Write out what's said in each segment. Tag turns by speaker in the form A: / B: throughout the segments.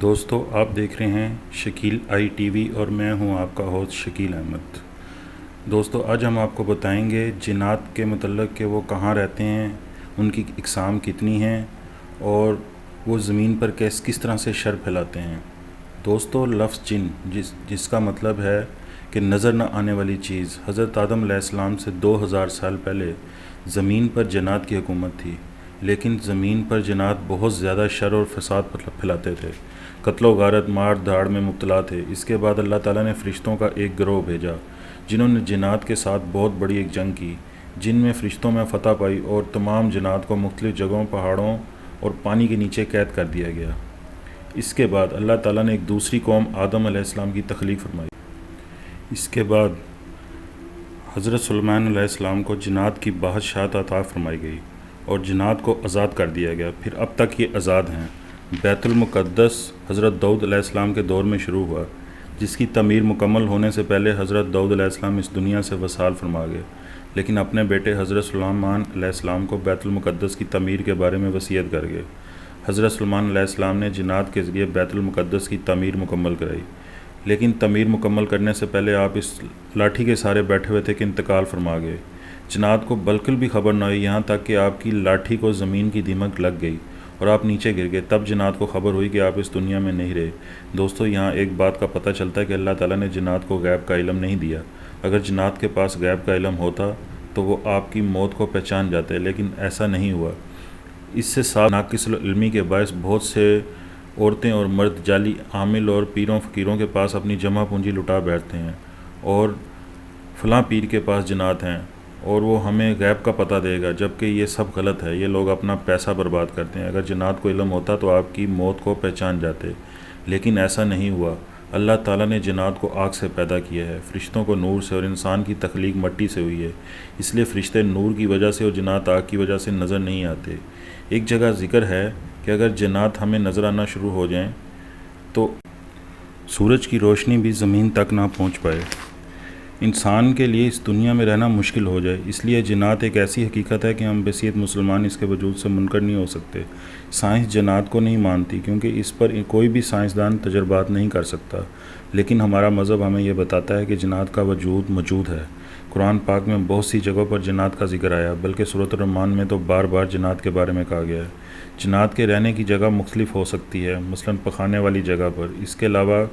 A: دوستو آپ دیکھ رہے ہیں شکیل آئی ٹی وی اور میں ہوں آپ کا ہوسٹ شکیل احمد۔ دوستو آج ہم آپ کو بتائیں گے جنات کے متعلق کہ وہ کہاں رہتے ہیں، ان کی اقسام کتنی ہیں اور وہ زمین پر کس طرح سے شر پھیلاتے ہیں۔ دوستو لفظ جن جس کا مطلب ہے کہ نظر نہ آنے والی چیز، حضرت آدم علیہ السلام سے 2000 سال پہلے زمین پر جنات کی حکومت تھی، لیکن زمین پر جنات بہت زیادہ شر اور فساد پھیلاتے تھے، قتل و غارت مار دھاڑ میں مبتلا تھے۔ اس کے بعد اللہ تعالیٰ نے فرشتوں کا ایک گروہ بھیجا جنہوں نے جنات کے ساتھ بہت بڑی ایک جنگ کی، جن میں فرشتوں میں فتح پائی اور تمام جنات کو مختلف جگہوں، پہاڑوں اور پانی کے نیچے قید کر دیا گیا۔ اس کے بعد اللہ تعالیٰ نے ایک دوسری قوم آدم علیہ السلام کی تخلیق فرمائی۔ اس کے بعد حضرت سلیمان علیہ السلام کو جنات کی بادشاہت عطا فرمائی گئی اور جنات کو آزاد کر دیا گیا۔ پھر اب تک یہ آزاد ہیں۔ بیت المقدس حضرت داؤد علیہ السلام کے دور میں شروع ہوا، جس کی تعمیر مکمل ہونے سے پہلے حضرت داؤد علیہ السلام اس دنیا سے وصال فرما گئے، لیکن اپنے بیٹے حضرت سلیمان علیہ السلام کو بیت المقدس کی تعمیر کے بارے میں وصیت کر گئے۔ حضرت سلیمان علیہ السلام نے جنات کے ذریعے بیت المقدس کی تعمیر مکمل کرائی، لیکن تعمیر مکمل کرنے سے پہلے آپ اس لاٹھی کے سہارے بیٹھے ہوئے تھے کہ انتقال فرما گئے۔ جنات کو بالکل بھی خبر نہ ہوئی، یہاں تک کہ آپ کی لاٹھی کو زمین کی دیمک لگ گئی اور آپ نیچے گر گئے، تب جنات کو خبر ہوئی کہ آپ اس دنیا میں نہیں رہے۔ دوستو یہاں ایک بات کا پتہ چلتا ہے کہ اللہ تعالیٰ نے جنات کو غیب کا علم نہیں دیا۔ اگر جنات کے پاس غیب کا علم ہوتا تو وہ آپ کی موت کو پہچان جاتے، لیکن ایسا نہیں ہوا۔ اس سے صاف ناقص علمی کے باعث بہت سے عورتیں اور مرد جعلی عامل اور پیروں فقیروں کے پاس اپنی جمع پونجی لٹا بیٹھتے ہیں اور فلاں پیر کے پاس جنات ہیں اور وہ ہمیں غیب کا پتہ دے گا، جبکہ یہ سب غلط ہے۔ یہ لوگ اپنا پیسہ برباد کرتے ہیں۔ اگر جنات کو علم ہوتا تو آپ کی موت کو پہچان جاتے، لیکن ایسا نہیں ہوا۔ اللہ تعالیٰ نے جنات کو آگ سے پیدا کیا ہے، فرشتوں کو نور سے، اور انسان کی تخلیق مٹی سے ہوئی ہے، اس لیے فرشتے نور کی وجہ سے اور جنات آگ کی وجہ سے نظر نہیں آتے۔ ایک جگہ ذکر ہے کہ اگر جنات ہمیں نظر آنا شروع ہو جائیں تو سورج کی روشنی بھی زمین تک نہ پہنچ پائے، انسان کے لیے اس دنیا میں رہنا مشکل ہو جائے۔ اس لیے جنات ایک ایسی حقیقت ہے کہ ہم بحیثیت مسلمان اس کے وجود سے منکر نہیں ہو سکتے۔ سائنس جنات کو نہیں مانتی کیونکہ اس پر کوئی بھی سائنسدان تجربات نہیں کر سکتا، لیکن ہمارا مذہب ہمیں یہ بتاتا ہے کہ جنات کا وجود موجود ہے۔ قرآن پاک میں بہت سی جگہوں پر جنات کا ذکر آیا، بلکہ سورۃ الرحمن میں تو بار بار جنات کے بارے میں کہا گیا ہے۔ جنات کے رہنے کی جگہ مختلف ہو سکتی ہے، مثلاً پخانے والی جگہ پر۔ اس کے علاوہ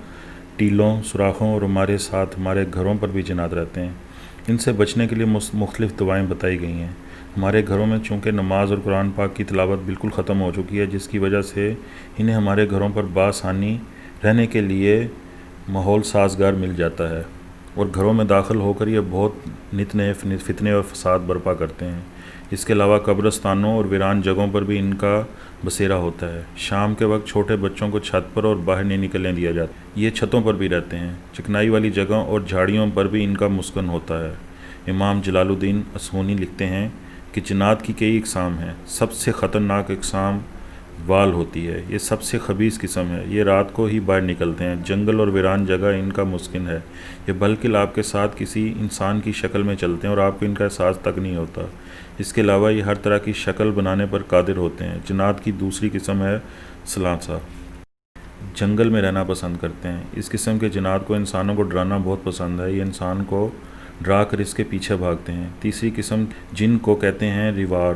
A: ٹیلوں، سوراخوں اور ہمارے ساتھ ہمارے گھروں پر بھی جنات رہتے ہیں۔ ان سے بچنے کے لیے مختلف دعائیں بتائی گئی ہیں۔ ہمارے گھروں میں چونکہ نماز اور قرآن پاک کی تلاوت بالکل ختم ہو چکی ہے، جس کی وجہ سے انہیں ہمارے گھروں پر بآسانی رہنے کے لیے ماحول سازگار مل جاتا ہے، اور گھروں میں داخل ہو کر یہ بہت نت نئے فتنے اور فساد برپا کرتے ہیں۔ اس کے علاوہ قبرستانوں اور ویران جگہوں پر بھی ان کا بسیرا ہوتا ہے۔ شام کے وقت چھوٹے بچوں کو چھت پر اور باہر نہیں نکلنے دیا جاتا، یہ چھتوں پر بھی رہتے ہیں۔ چکنائی والی جگہوں اور جھاڑیوں پر بھی ان کا مسکن ہوتا ہے۔ امام جلال الدین اصفہانی لکھتے ہیں کہ جنات کی کئی اقسام ہیں، سب سے خطرناک اقسام وال ہوتی ہے، یہ سب سے خبیث قسم ہے۔ یہ رات کو ہی باہر نکلتے ہیں، جنگل اور ویران جگہ ان کا مسکن ہے۔ یہ بالکل آپ کے ساتھ کسی انسان کی شکل میں چلتے ہیں اور آپ کو ان کا احساس تک نہیں ہوتا۔ اس کے علاوہ یہ ہر طرح کی شکل بنانے پر قادر ہوتے ہیں۔ جنات کی دوسری قسم ہے سلاسہ، جنگل میں رہنا پسند کرتے ہیں۔ اس قسم کے جنات کو انسانوں کو ڈرانا بہت پسند ہے، یہ انسان کو ڈرا کر اس کے پیچھے بھاگتے ہیں۔ تیسری قسم جن کو کہتے ہیں ریوار،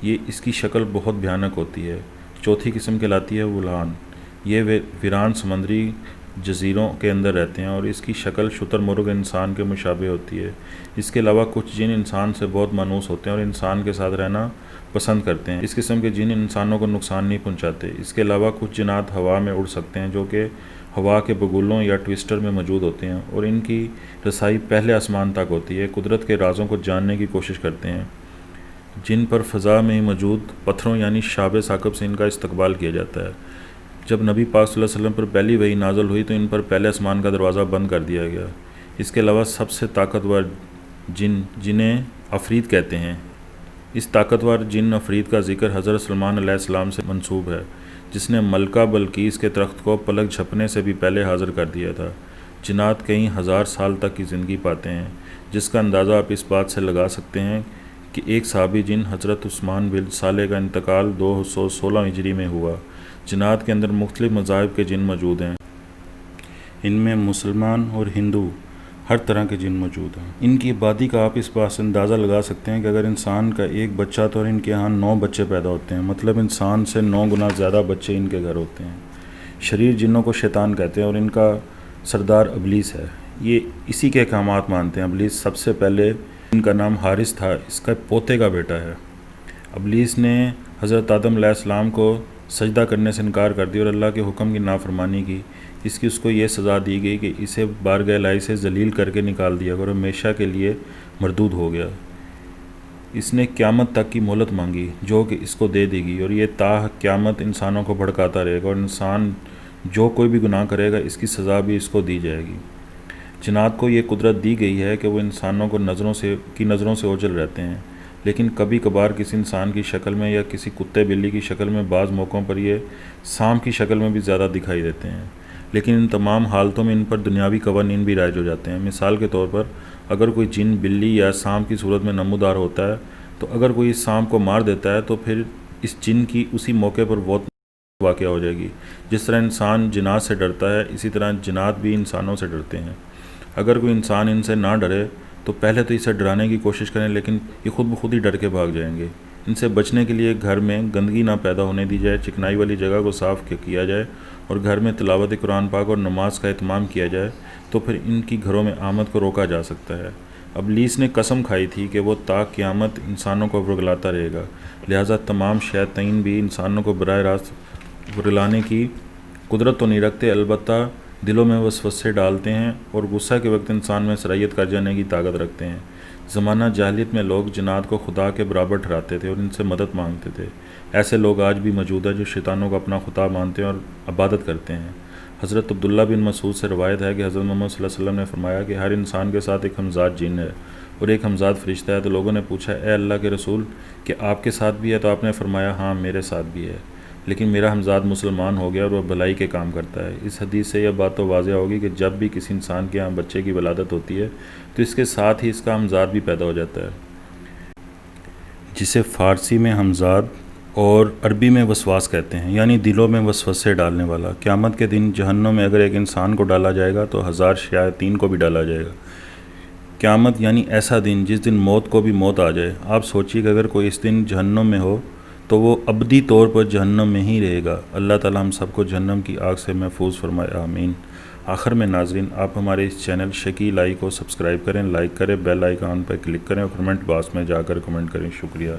A: یہ اس کی شکل بہت بھیانک ہوتی ہے۔ چوتھی قسم کہلاتی ہے وولان، یہ ویران سمندری جزیروں کے اندر رہتے ہیں اور اس کی شکل شتر مرغ انسان کے مشابہ ہوتی ہے۔ اس کے علاوہ کچھ جن انسان سے بہت مانوس ہوتے ہیں اور انسان کے ساتھ رہنا پسند کرتے ہیں۔ اس قسم کے جن انسانوں کو نقصان نہیں پہنچاتے۔ اس کے علاوہ کچھ جنات ہوا میں اڑ سکتے ہیں، جو کہ ہوا کے بگولوں یا ٹویسٹر میں موجود ہوتے ہیں، اور ان کی رسائی پہلے آسمان تک ہوتی ہے۔ قدرت کے رازوں کو جاننے کی کوشش کرتے ہیں، جن پر فضا میں موجود پتھروں یعنی شہاب ثاقب سے ان کا استقبال کیا جاتا ہے۔ جب نبی پاک صلی اللہ علیہ وسلم پر پہلی وحی نازل ہوئی تو ان پر پہلے آسمان کا دروازہ بند کر دیا گیا۔ اس کے علاوہ سب سے طاقتور جن، جنہیں عفریت کہتے ہیں، اس طاقتور جن عفریت کا ذکر حضرت سلیمان علیہ السلام سے منسوب ہے، جس نے ملکہ بلقیس کے تخت کو پلک جھپنے سے بھی پہلے حاضر کر دیا تھا۔ جنات کئی ہزار سال تک کی زندگی پاتے ہیں، جس کا اندازہ آپ اس بات سے لگا سکتے ہیں کہ ایک صحابی جن حضرت عثمان بن صالح کا انتقال 216 ہجری میں ہوا، جنات کے اندر مختلف مذاہب کے جن موجود ہیں، ان میں مسلمان اور ہندو ہر طرح کے جن موجود ہیں۔ ان کی آبادی کا آپ اس بات سے اندازہ لگا سکتے ہیں کہ اگر انسان کا ایک بچہ تو ان کے ہاں 9 بچے پیدا ہوتے ہیں، مطلب انسان سے 9 گنا زیادہ بچے ان کے گھر ہوتے ہیں۔ شریر جنوں کو شیطان کہتے ہیں اور ان کا سردار ابلیس ہے، یہ اسی کے احکامات مانتے ہیں۔ ابلیس سب سے پہلے ان کا نام حارث تھا، اس کا پوتے کا بیٹا ہے۔ ابلیس نے حضرت آدم علیہ السلام کو سجدہ کرنے سے انکار کر دیا اور اللہ کے حکم کی نافرمانی کی۔ اس کو یہ سزا دی گئی کہ اسے بارگاہ الہی سے ذلیل کر کے نکال دیا اور ہمیشہ کے لیے مردود ہو گیا۔ اس نے قیامت تک کی مہلت مانگی جو کہ اس کو دے دی گئی، اور یہ تا قیامت انسانوں کو بھڑکاتا رہے گا، اور انسان جو کوئی بھی گناہ کرے گا اس کی سزا بھی اس کو دی جائے گی۔ جنات کو یہ قدرت دی گئی ہے کہ وہ انسانوں کو نظروں سے اوجھل رہتے ہیں، لیکن کبھی کبھار کسی انسان کی شکل میں یا کسی کتے بلی کی شکل میں، بعض موقعوں پر یہ سانپ کی شکل میں بھی زیادہ دکھائی دیتے ہیں۔ لیکن ان تمام حالتوں میں ان پر دنیاوی قوانین بھی رائج ہو جاتے ہیں۔ مثال کے طور پر اگر کوئی جن بلی یا سانپ کی صورت میں نمودار ہوتا ہے تو اگر کوئی اس سانپ کو مار دیتا ہے تو پھر اس جن کی اسی موقع پر موت واقع ہو جائے گی۔ جس طرح انسان جنات سے ڈرتا ہے، اسی طرح جنات بھی انسانوں سے ڈرتے ہیں۔ اگر کوئی انسان ان سے نہ ڈرے تو پہلے تو اسے ڈرانے کی کوشش کریں، لیکن یہ خود بخود ہی ڈر کے بھاگ جائیں گے۔ ان سے بچنے کے لیے گھر میں گندگی نہ پیدا ہونے دی جائے، چکنائی والی جگہ کو صاف کیا جائے اور گھر میں تلاوت قرآن پاک اور نماز کا اہتمام کیا جائے تو پھر ان کی گھروں میں آمد کو روکا جا سکتا ہے۔ ابلیس نے قسم کھائی تھی کہ وہ تا قیامت انسانوں کو ورگلاتا رہے گا، لہٰذا تمام شیاطین بھی انسانوں کو براہ راست ورگلانے کی قدرت تو نہیں رکھتے، البتہ دلوں میں وسوسے ڈالتے ہیں اور غصہ کے وقت انسان میں سرایت کر جانے کی طاقت رکھتے ہیں۔ زمانہ جاہلیت میں لوگ جنات کو خدا کے برابر ٹھہراتے تھے اور ان سے مدد مانگتے تھے۔ ایسے لوگ آج بھی موجود ہیں جو شیطانوں کو اپنا خدا مانتے ہیں اور عبادت کرتے ہیں۔ حضرت عبداللہ بن مسعود سے روایت ہے کہ حضرت محمد صلی اللہ علیہ وسلم نے فرمایا کہ ہر انسان کے ساتھ ایک ہمزاد جن ہے اور ایک ہمزاد فرشتہ ہے۔ تو لوگوں نے پوچھا، اے اللہ کے رسول، کہ آپ کے ساتھ بھی ہے؟ تو آپ نے فرمایا، ہاں میرے ساتھ بھی ہے، لیکن میرا ہمزاد مسلمان ہو گیا اور وہ بھلائی کے کام کرتا ہے۔ اس حدیث سے یہ بات تو واضح ہوگی کہ جب بھی کسی انسان کے ہاں بچے کی ولادت ہوتی ہے تو اس کے ساتھ ہی اس کا ہمزاد بھی پیدا ہو جاتا ہے، جسے فارسی میں ہمزاد اور عربی میں وسواس کہتے ہیں، یعنی دلوں میں وسوسے ڈالنے والا۔ قیامت کے دن جہنم میں اگر ایک انسان کو ڈالا جائے گا تو 1000 شیاطین کو بھی ڈالا جائے گا۔ قیامت یعنی ایسا دن جس دن موت کو بھی موت آ جائے۔ آپ سوچیے کہ اگر کوئی اس دن جہنم میں ہو تو وہ ابدی طور پر جہنم میں ہی رہے گا۔ اللہ تعالی ہم سب کو جہنم کی آگ سے محفوظ فرمائے، آمین۔ آخر میں ناظرین، آپ ہمارے اس چینل شکیل آئی کو سبسکرائب کریں، لائک کریں، بیل آئیکن پر کلک کریں اور کمنٹ باکس میں جا کر کمنٹ کریں۔ شکریہ۔